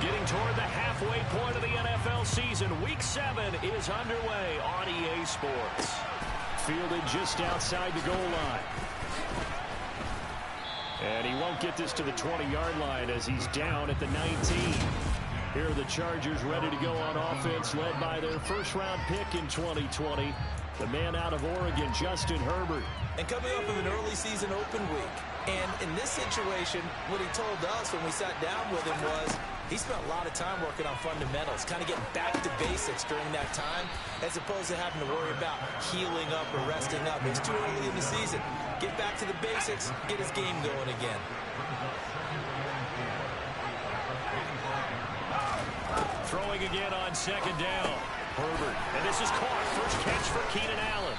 Getting toward the halfway point of the NFL season. Week 7 is underway on EA Sports. Fielded just outside the goal line. And he won't get this to the 20-yard line as he's down at the 19. Here are the Chargers ready to go on offense, led by their first-round pick in 2020, the man out of Oregon, Justin Herbert. And coming off of an early season open week. And in this situation, what he told us when we sat down with him was he spent a lot of time working on fundamentals, kind of getting back to basics during that time, as opposed to having to worry about healing up or resting up. It's too early in the season. Get back to the basics, get his game going again. Throwing again on second down. Herbert, and this is caught. First catch for Keenan Allen.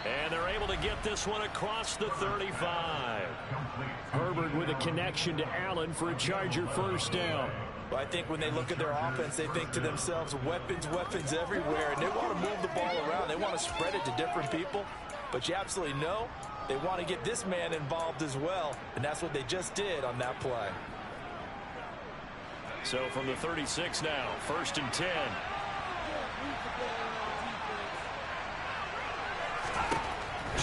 And they're able to get this one across the 35. Herbert with a connection to Allen for a Charger first down. Well, I think when they look at their offense, they think to themselves, weapons, weapons everywhere. And they want to move the ball around. They want to spread it to different people. But you absolutely know they want to get this man involved as well. And that's what they just did on that play. So from the 36 now, 1st and 10.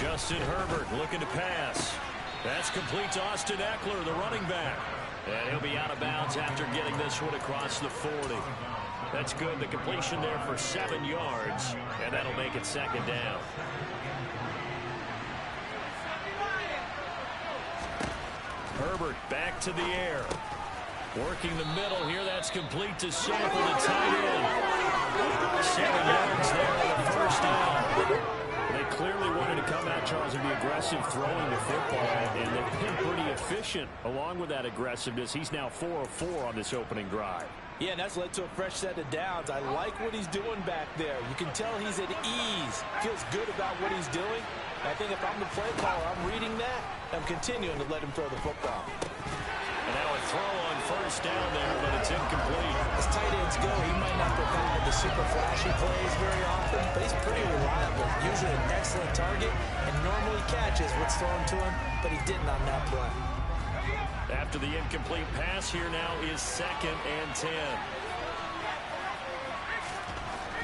Justin Herbert looking to pass. That's complete to Austin Eckler, the running back. And he'll be out of bounds after getting this one across the 40. That's good. The completion there for 7 yards. And that'll make it second down. Herbert back to the air. Working the middle here. That's complete to Sample, the tight end. 7 yards there on the first down. They clearly wanted to come out, Charles, and be aggressive throwing the football, and they've been pretty efficient along with that aggressiveness. He's now 4 of 4 on this opening drive. Yeah, and that's led to a fresh set of downs. I like what he's doing back there. You can tell he's at ease. Feels good about what he's doing. And I think if I'm the play caller, I'm reading that. I'm continuing to let him throw the football. And now a throw on first down there, but it's incomplete. As tight ends go, he might not provide the super flashy plays very often, but he's pretty reliable. Usually an excellent target and normally catches what's thrown to him, but he didn't on that play. After the incomplete pass, here now is 2nd and 10.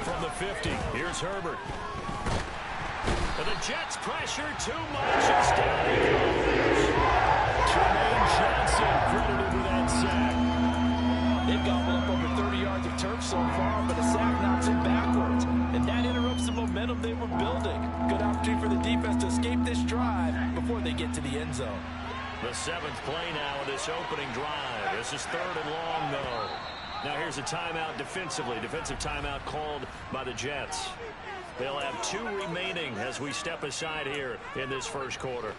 From the 50, here's Herbert. And the Jets pressure too much. It's down he goes. Jermaine Johnson credited with that sack. They've gobbled up over 30 yards of turf so far, but a sack knocks him backwards. And that interrupts the momentum they were building. Good opportunity for the defense to escape this drive before they get to the end zone. The 7th play now of this opening drive. This is 3rd and long, though. Now here's a timeout defensively. Defensive timeout called by the Jets. They'll have 2 remaining as we step aside here in this first quarter.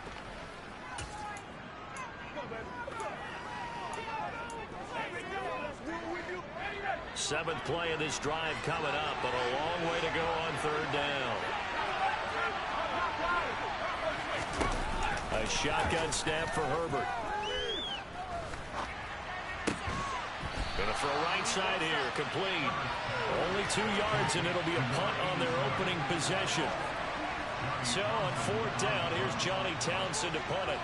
Seventh play of this drive coming up, but a long way to go on 3rd down. A shotgun snap for Herbert. Gonna throw right side here, complete. Only 2 yards, and it'll be a punt on their opening possession. So on 4th down, here's Johnny Townsend to punt it.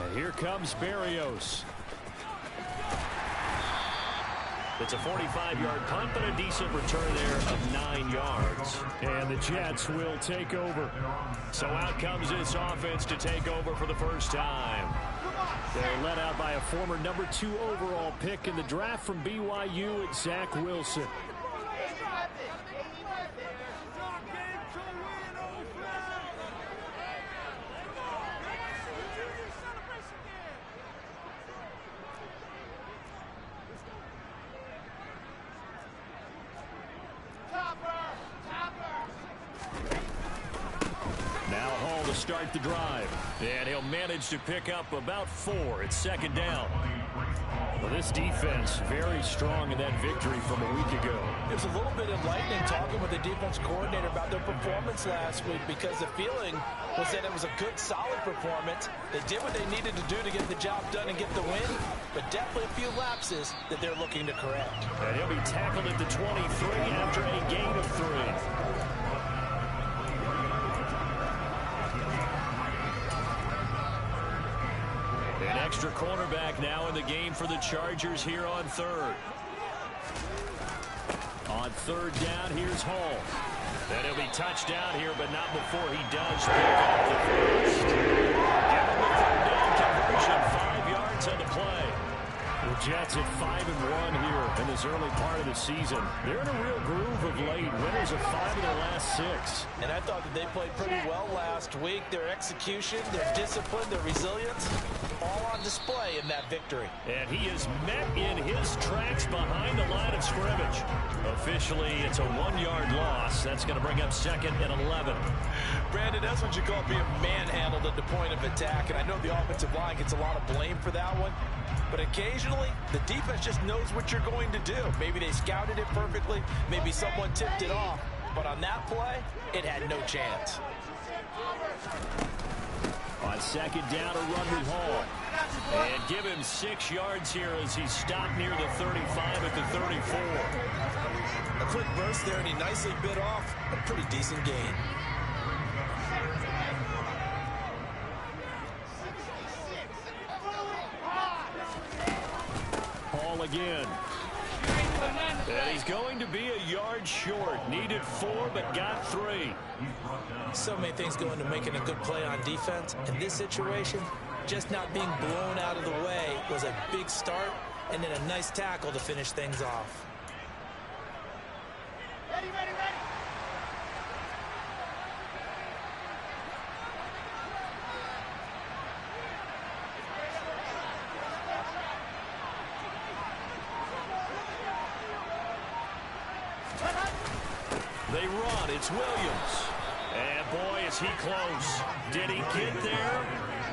And here comes Berrios. It's a 45-yard punt, but a decent return there of 9 yards. And the Jets will take over. So out comes this offense to take over for the first time. They're led out by a former number 2 overall pick in the draft from BYU, at Zach Wilson. Start the drive, and he'll manage to pick up about 4. It's 2nd down. Well, this defense very strong in that victory from a week ago. It was a little bit enlightening talking with the defense coordinator about their performance last week because the feeling was that it was a good, solid performance. They did what they needed to do to get the job done and get the win, but definitely a few lapses that they're looking to correct. And he'll be tackled at the 23 after a gain of 3. An extra cornerback now in the game for the Chargers here on third. On third down, here's Hall. Then he'll be touchdown here, but not before he does pick up the first. Give him the third down conversion, 5 yards on the play. The Jets at 5-1 here in this early part of the season. They're in a real groove of late. Winners of 5 of their last 6. And I thought that they played pretty well last week. Their execution, their discipline, their resilience, all on display in that victory. And he is met in his tracks behind the line of scrimmage. Officially, it's a 1-yard loss. That's going to bring up 2nd and 11. Brandon, that's what you call being manhandled at the point of attack. And I know the offensive line gets a lot of blame for that one. But occasionally, the defense just knows what you're going to do. Maybe they scouted it perfectly. Maybe someone tipped it off. But on that play, it had no chance. On 2nd down, a run with Hall. And give him 6 yards here as he stopped near the 35 at the 34. A quick burst there, and he nicely bit off a pretty decent gain. Hall again. And he's going to be a yard short. Needed 4, but got 3. So many things go into making a good play on defense. In this situation, just not being blown out of the way was a big start, and then a nice tackle to finish things off. Ready, ready, ready. They run. It's Williams. And, boy, is he close. Did he get there?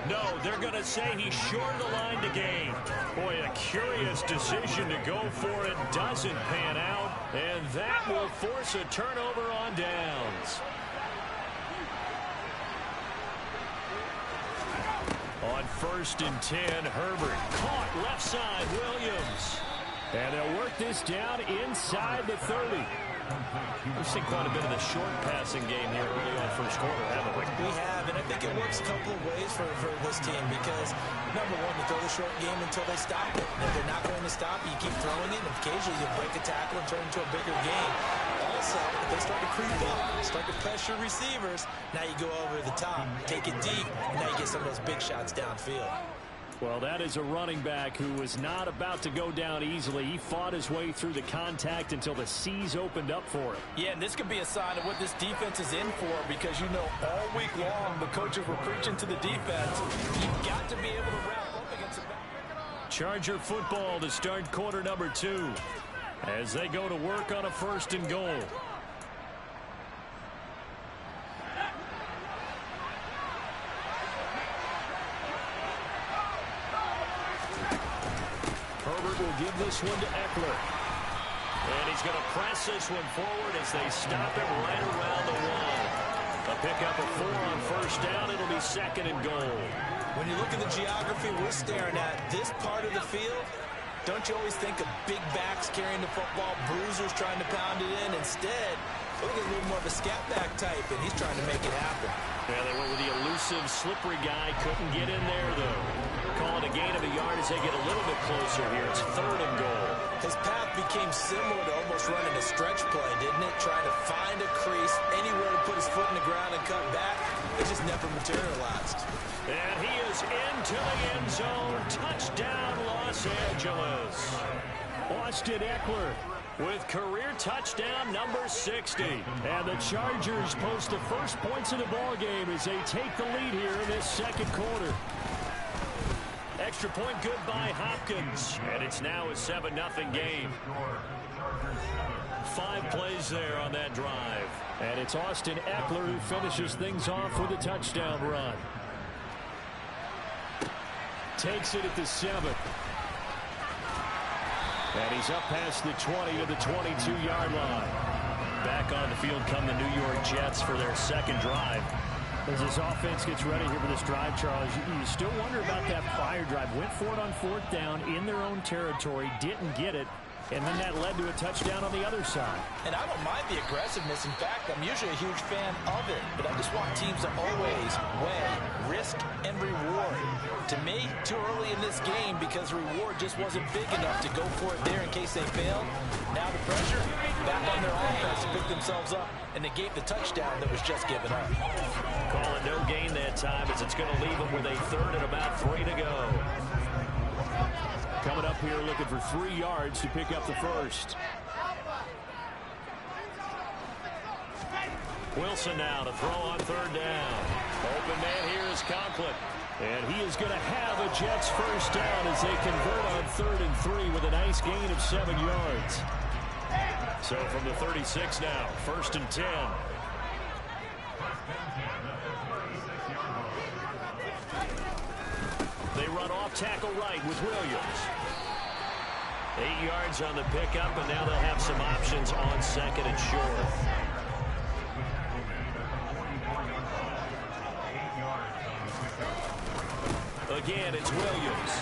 No, they're going to say he's short of the line to gain. Boy, a curious decision to go for it. Doesn't pan out. And that will force a turnover on downs. On 1st and 10, Herbert caught left side, Williams. And they'll work this down inside the 30. We've seen quite a bit of the short passing game here early on first quarter, haven't we? We have, and I think it works a couple of ways for this team because, number one, you throw the short game until they stop it. And if they're not going to stop it, you keep throwing it, and occasionally you break a tackle and turn it into a bigger game. Also, if they start to creep up, start to pressure receivers, now you go over the top, take it deep, and now you get some of those big shots downfield. Well, that is a running back who was not about to go down easily. He fought his way through the contact until the C's opened up for him. Yeah, and this could be a sign of what this defense is in for because, you know, all week long the coaches were preaching to the defense. You've got to be able to wrap up against the back. Charger football to start quarter number 2 as they go to work on a 1st and goal. Herbert will give this one to Eckler. And he's going to press this one forward as they stop him right around the 1. A pickup of 4 on 1st down. It'll be 2nd and goal. When you look at the geography we're staring at, this part of the field, don't you always think of big backs carrying the football, bruisers trying to pound it in? Instead, look at a little more of a scat back type, and he's trying to make it happen. Yeah, they went with the elusive, slippery guy. Couldn't get in there, though. Calling a gain of a yard as they get a little bit closer here. It's 3rd and goal. His path became similar to almost running a stretch play, didn't it? Trying to find a crease, anywhere to put his foot in the ground and cut back. It just never materialized. And he is into the end zone. Touchdown, Los Angeles. Austin Eckler with career touchdown number 60. And the Chargers post the first points of the ballgame as they take the lead here in this 2nd quarter. Extra point good by Hopkins. And it's now a 7-0 game. 5 plays there on that drive. And it's Austin Eckler who finishes things off with a touchdown run. Takes it at the 7. And he's up past the 20 to the 22-yard line. Back on the field come the New York Jets for their second drive. As this offense gets ready here for this drive, Charles, you still wonder about that prior drive. Went for it on fourth down in their own territory, didn't get it, and then that led to a touchdown on the other side. And I don't mind the aggressiveness. In fact, I'm usually a huge fan of it. But I just want teams to always weigh risk and reward. To me, too early in this game because reward just wasn't big enough to go for it there in case they failed. Now the pressure back on their offense to pick themselves up and negate the touchdown that was just given up. Calling no gain that time as it's going to leave them with a third and about 3 to go. Coming up here looking for 3 yards to pick up the first. Wilson now to throw on third down. Open man here is Conklin. And he is going to have a Jets first down as they convert on 3rd and 3 with a nice gain of 7 yards. So from the 36 now, 1st and 10. They run off tackle right with Williams. 8 yards on the pickup, and now they'll have some options on 2nd and short. Again, it's Williams.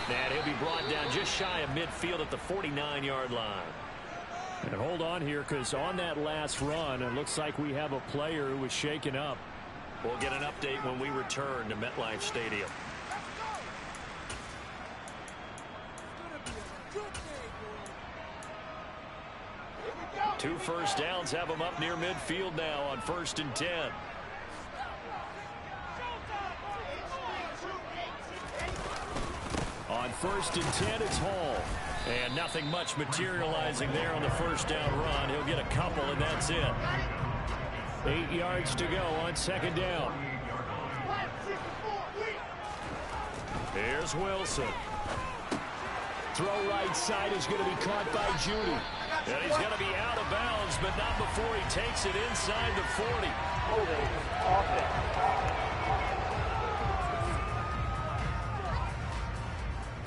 And he'll be brought down just shy of midfield at the 49-yard line. And hold on here, because on that last run, it looks like we have a player who was shaken up. We'll get an update when we return to MetLife Stadium. Two first downs have them up near midfield now on 1st and 10. On 1st and 10, it's Hall. And nothing much materializing there on the first down run. He'll get a couple, and that's it. 8 yards to go on 2nd down. Here's Wilson. Throw right side is going to be caught by Judy. And he's going to be out of bounds, but not before he takes it inside the 40.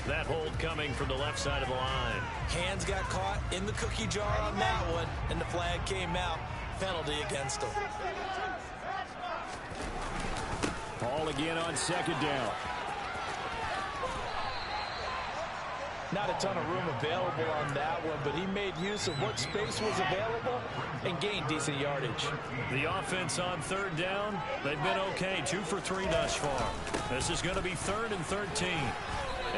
That hold coming from the left side of the line. Hands got caught in the cookie jar on that one, and the flag came out. Penalty against him. Hall again on 2nd down. Not a ton of room available on that one, but he made use of what space was available and gained decent yardage. The offense on 3rd down, they've been okay. 2 for 3 thus far. This is going to be 3rd and 13.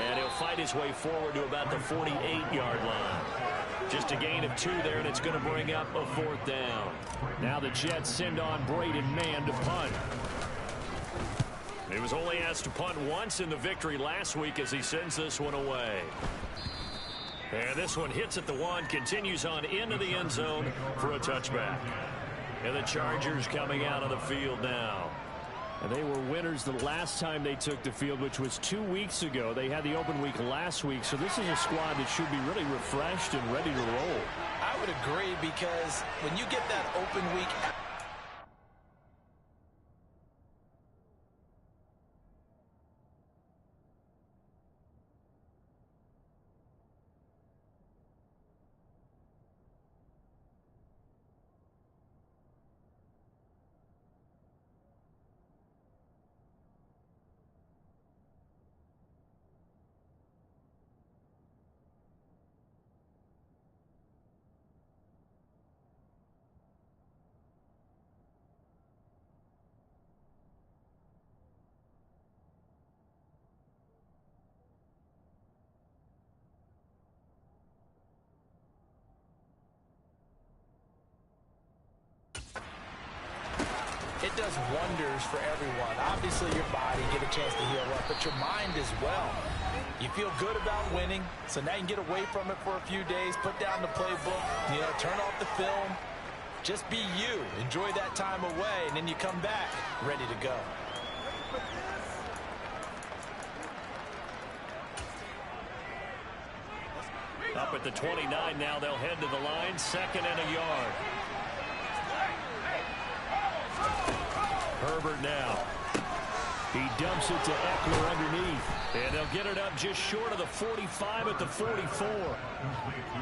And he'll fight his way forward to about the 48-yard line. Just a gain of 2 there, and it's going to bring up a 4th down. Now the Jets send on Braden Mann to punt. He was only asked to punt once in the victory last week as he sends this one away. And this one hits at the 1, continues on into the end zone for a touchback. And the Chargers coming out on the field now. And they were winners the last time they took the field, which was 2 weeks ago. They had the open week last week, so this is a squad that should be really refreshed and ready to roll. I would agree, because when you get that open week... It does wonders for everyone. Obviously, your body get a chance to heal up, but your mind as well. You feel good about winning, so now you can get away from it for a few days, put down the playbook, turn off the film. Just be you. Enjoy that time away, and then you come back ready to go. Up at the 29 now, they'll head to the line, 2nd and a yard. Herbert now. He dumps it to Eckler underneath. And they'll get it up just short of the 45 at the 44.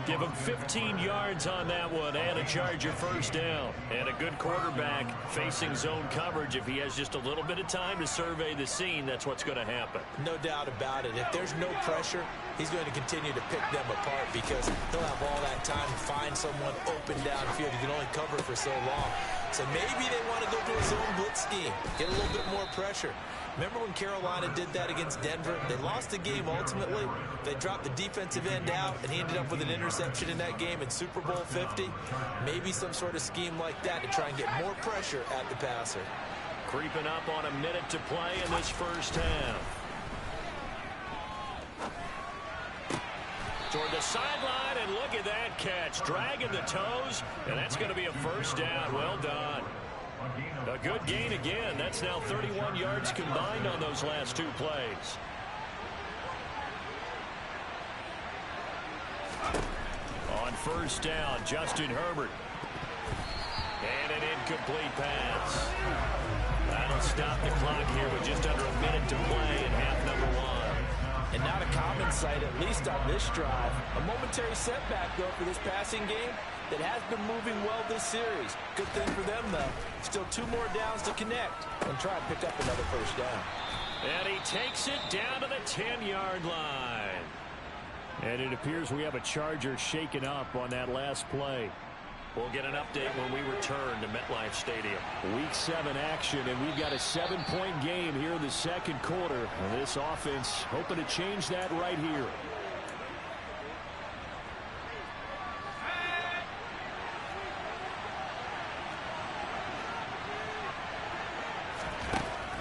Give him 15 yards on that one and a Charger first down. And a good quarterback facing zone coverage. If he has just a little bit of time to survey the scene, that's what's going to happen. No doubt about it. If there's no pressure, he's going to continue to pick them apart because he'll have all that time to find someone open downfield. He can only cover for so long. So maybe they want to go to a zone blitz scheme, get a little bit more pressure. Remember when Carolina did that against Denver? They lost the game ultimately. They dropped the defensive end out, and he ended up with an interception in that game in Super Bowl 50. Maybe some sort of scheme like that to try and get more pressure at the passer. Creeping up on a minute to play in this first half. Toward the sideline, and look at that catch. Dragging the toes, and that's going to be a first down. Well done. A good gain again. That's now 31 yards combined on those last two plays. On first down, Justin Herbert. And an incomplete pass. That'll stop the clock here with just under a minute to play in half number one. And not a common sight, at least on this drive. A momentary setback, though, for this passing game that has been moving well this series. Good thing for them, though. Still 2 more downs to connect and try to pick up another first down. And he takes it down to the 10-yard line. And it appears we have a Charger shaken up on that last play. We'll get an update when we return to MetLife Stadium. Week 7 action, and we've got a 7-point game here in the second quarter. And this offense hoping to change that right here.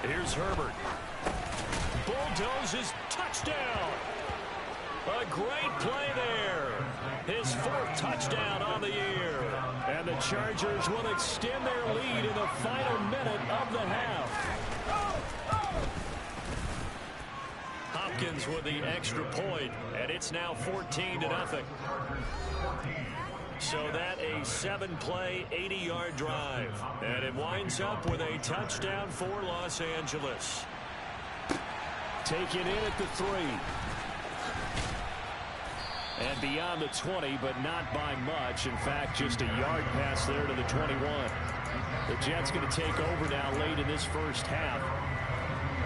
Here's Herbert. Bulldozes, touchdown. A great play there. His 4th touchdown on the year. And the Chargers will extend their lead in the final minute of the half. Hopkins with the extra point, and it's now 14-0. So that a 7-play, 80-yard drive. And it winds up with a touchdown for Los Angeles. Taken in at the 3. And beyond the 20, but not by much. In fact, just a yard pass there to the 21. The Jets going to take over now late in this first half.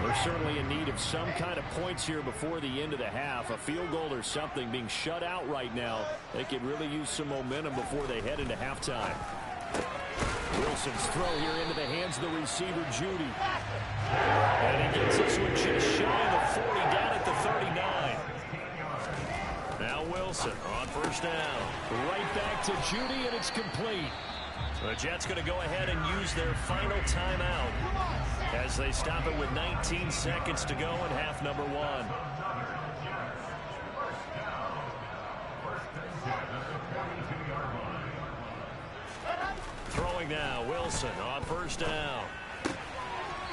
They're certainly in need of some kind of points here before the end of the half. A field goal or something, being shut out right now. They could really use some momentum before they head into halftime. Wilson's throw here into the hands of the receiver, Judy. And he gets this one just shy of the 40, down at the 39. Now Wilson on first down. Right back to Judy, and it's complete. The Jets going to go ahead and use their final timeout as they stop it with 19 seconds to go in half number one. Throwing now, Wilson on first down.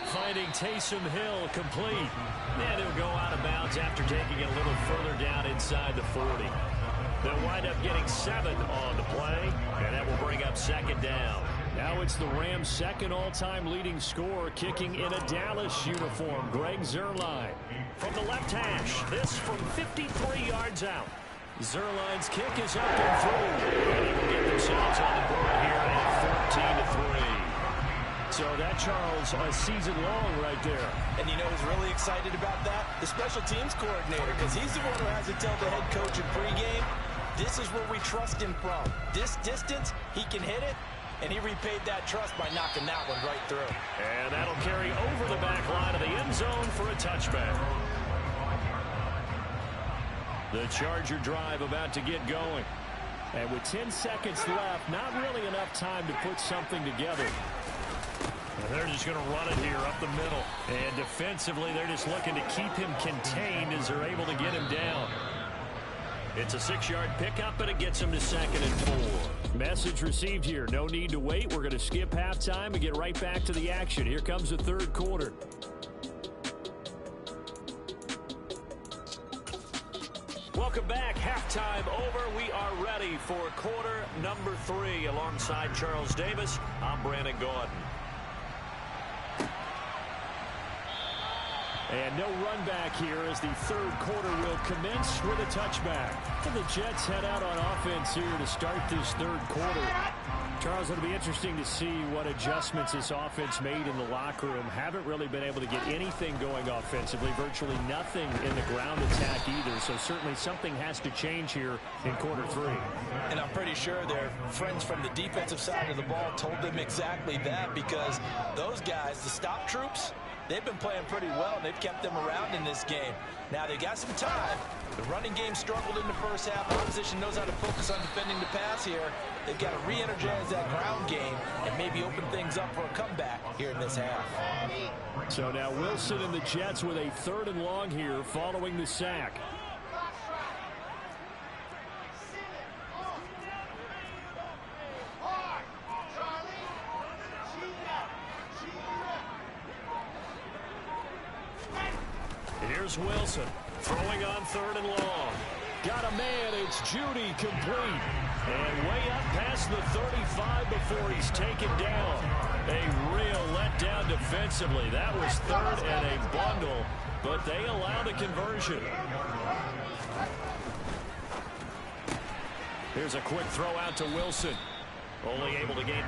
Finding Taysom Hill complete. And he'll go out of bounds after taking it a little further down inside the 40. They'll wind up getting 7 on the play, and that will bring up second down. Now it's the Rams' second all-time leading scorer, kicking in a Dallas uniform, Greg Zuerlein. From the left hash, this from 53 yards out. Zuerlein's kick is up and through. And they will get themselves on the board here at 14-3. So that, Charles, a season long right there. And you know who's really excited about that? The special teams coordinator, because he's the one who has to tell the head coach in pregame, this is where we trust him from. This distance, he can hit it, and he repaid that trust by knocking that one right through. And that'll carry over the back line of the end zone for a touchback. The Charger drive about to get going. And with 10 seconds left, not really enough time to put something together. And they're just going to run it here up the middle. And defensively, they're just looking to keep him contained as they're able to get him down. It's a 6-yard pickup, and it gets him to 2nd and 4. Message received here. No need to wait. We're going to skip halftime and get right back to the action. Here comes the third quarter. Welcome back. Halftime over. We are ready for quarter number 3. Alongside Charles Davis, I'm Brandon Gaudin. And no run back here as the third quarter will commence with a touchback. And the Jets head out on offense here to start this third quarter. Charles, it'll be interesting to see what adjustments this offense made in the locker room. Haven't really been able to get anything going offensively. Virtually nothing in the ground attack either. So certainly something has to change here in quarter three. And I'm pretty sure their friends from the defensive side of the ball told them exactly that, because those guys, the stop troops, they've been playing pretty well, and they've kept them around in this game. Now, they got some time. The running game struggled in the first half. Opposition knows how to focus on defending the pass here. They've got to re-energize that ground game and maybe open things up for a comeback here in this half. So now Wilson and the Jets with a 3rd and long here following the sack. Here's Wilson throwing on 3rd and long. Got a man. It's Judy, complete. And way up past the 35 before he's taken down. A real letdown defensively. That was 3rd and a bundle, but they allowed a conversion. Here's a quick throw out to Wilson. Only able to gain